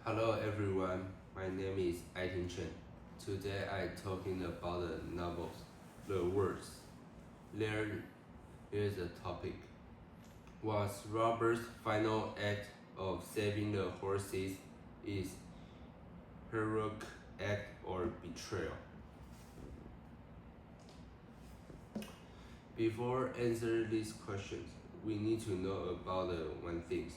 Hello everyone, my name is Aitin Chen. Today I talking about the novels, the words. Here's the topic. Was Robert's final act of saving the horses is heroic act or betrayal? Before answer these questions, we need to know about the one thing.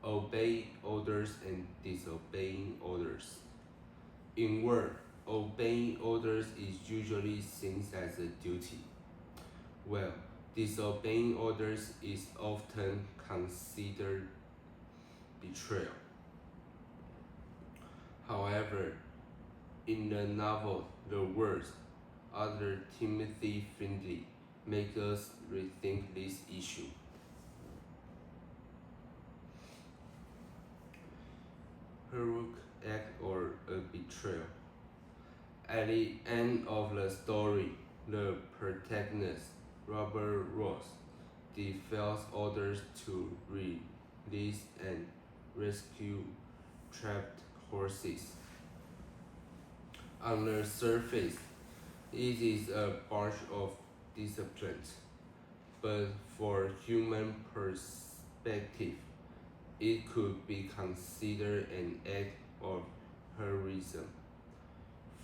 Obey orders and disobeying orders. In word, obeying orders is usually seen as a duty, while disobeying orders is often considered betrayal. However, in the novel The Words, author Timothy Findley make us rethink this issue. Heroic act or a betrayal. At the end of the story, the protagonist, Robert Ross, defies orders to release and rescue trapped horses. On the surface, it is a bunch of discipline, but for human perspective, it could be considered an act of heroism.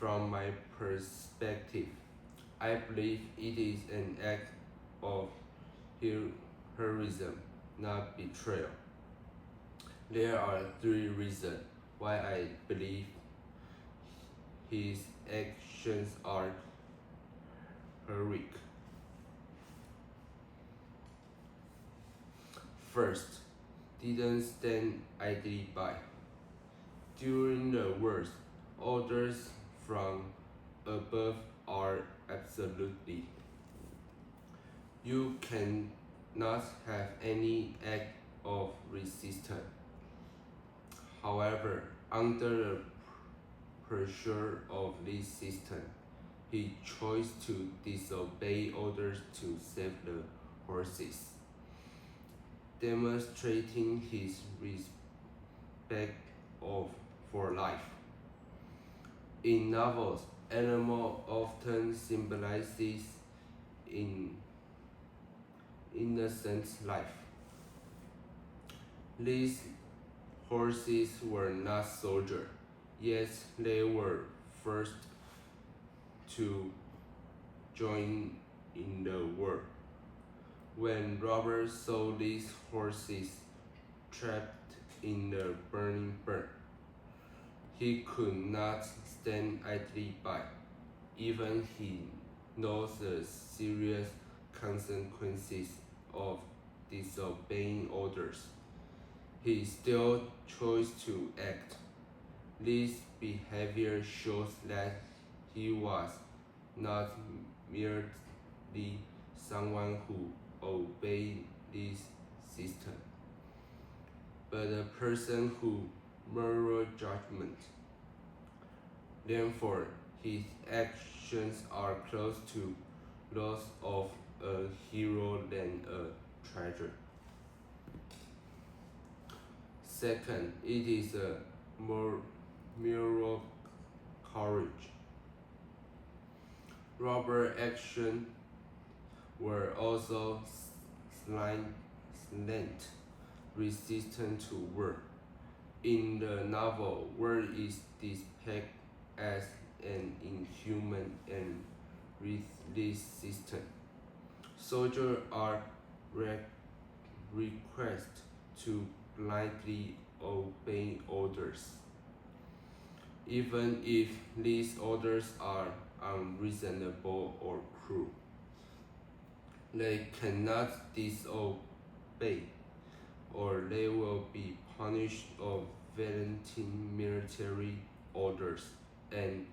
From my perspective, I believe it is an act of heroism, not betrayal. There are three reasons why I believe his actions are heroic. First, didn't stand idly by. During the worst, orders from above are absolutely. You cannot have any act of resistance. However, under the pressure of this system, he chose to disobey orders to save the horses, demonstrating his respect for life. In novels, animal often symbolizes innocent life. These horses were not soldiers, yet they were first to join in the war. When Robert saw these horses trapped in the burning barn, he could not stand idly by. Even he knows the serious consequences of disobeying orders. He still chose to act. This behavior shows that he was not merely someone who obeyed this system, but a person who moral judgment. Therefore, his actions are close to those of a hero than a treasure. Second, it is a moral courage. Robert's actions were also silent, resistant to war. In the novel, war is depicted as an inhuman and resistant. Soldiers are requested to blindly obey orders, even if these orders are unreasonable or cruel. They cannot disobey, or they will be punished of violating military orders and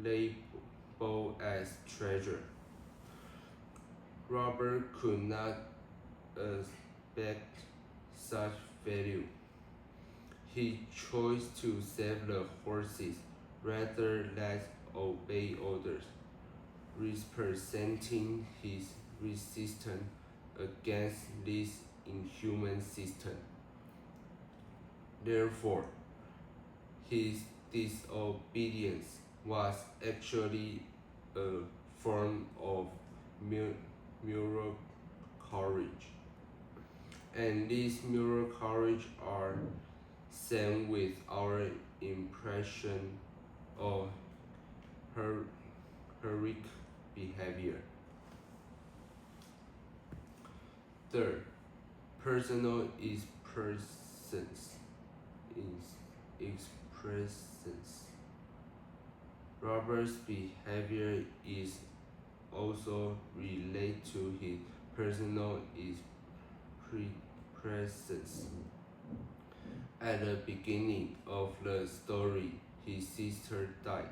labeled as traitor. Robert could not expect such value. He chose to save the horses rather than obey orders, representing his resistance against this inhuman system. Therefore, His disobedience was actually a form of moral courage, and this moral courage are same with our impression of heroic behavior. Third, personal expressions. Robert's behavior is also related to his personal expressions. At the beginning of the story, his sister died,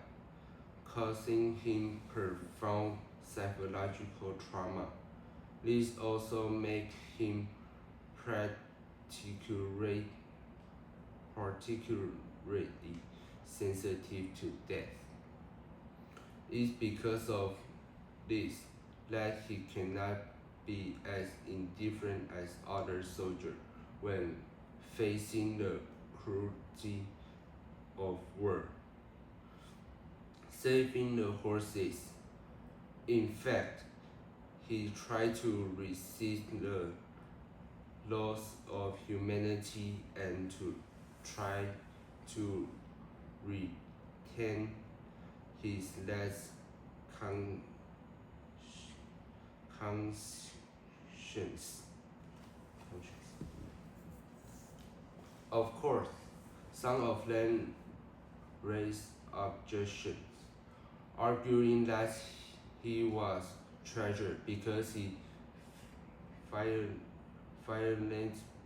causing him profound psychological trauma. This also makes him particularly sensitive to death. It's because of this that he cannot be as indifferent as other soldiers when facing the cruelty of war. Saving the horses. In fact, he tried to resist the loss of humanity and to try to retain his last conscience. Of course, some of them raised objections, arguing that he was treasured because he violated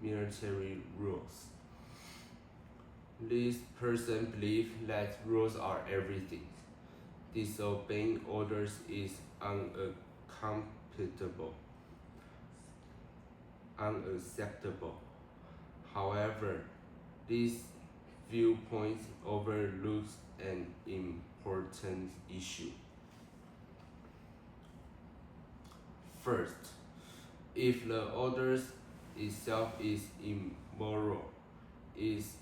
military rules. This person believes that rules are everything. Disobeying orders is unacceptable. However, this viewpoint overlooks an important issue. First, if the order itself is immoral, is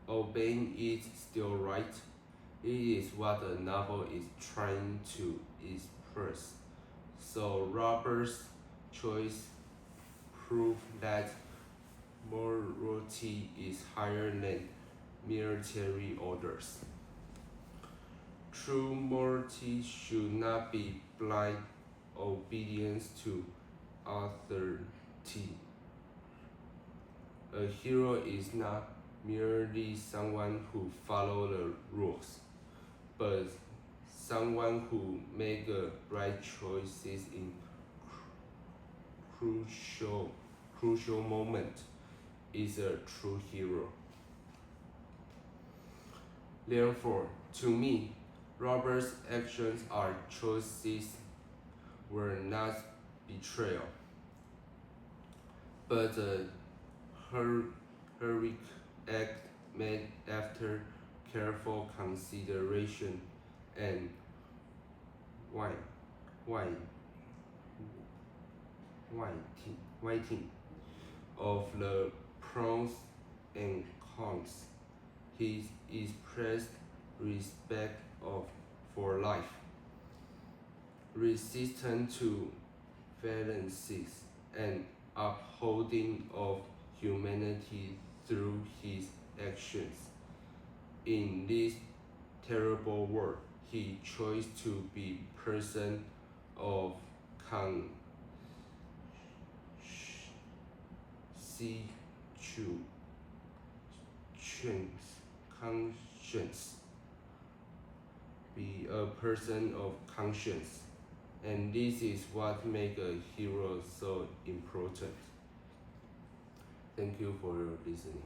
obeying it still right? It is what the novel is trying to express. So Robert's choice proves that morality is higher than military orders. True morality should not be blind obedience to authority. A hero is not merely someone who follows the rules, but someone who makes the right choices in crucial moment is a true hero. Therefore, to me, Robert's actions or choices were not betrayal, but a heroic act made after careful consideration and weighting of the pros and cons. He expressed respect for life, resistance to violence, and upholding of humanity through his actions. In this terrible world, he chose to be person of conscience, be a person of conscience, and this is what makes a hero so important. Thank you for listening.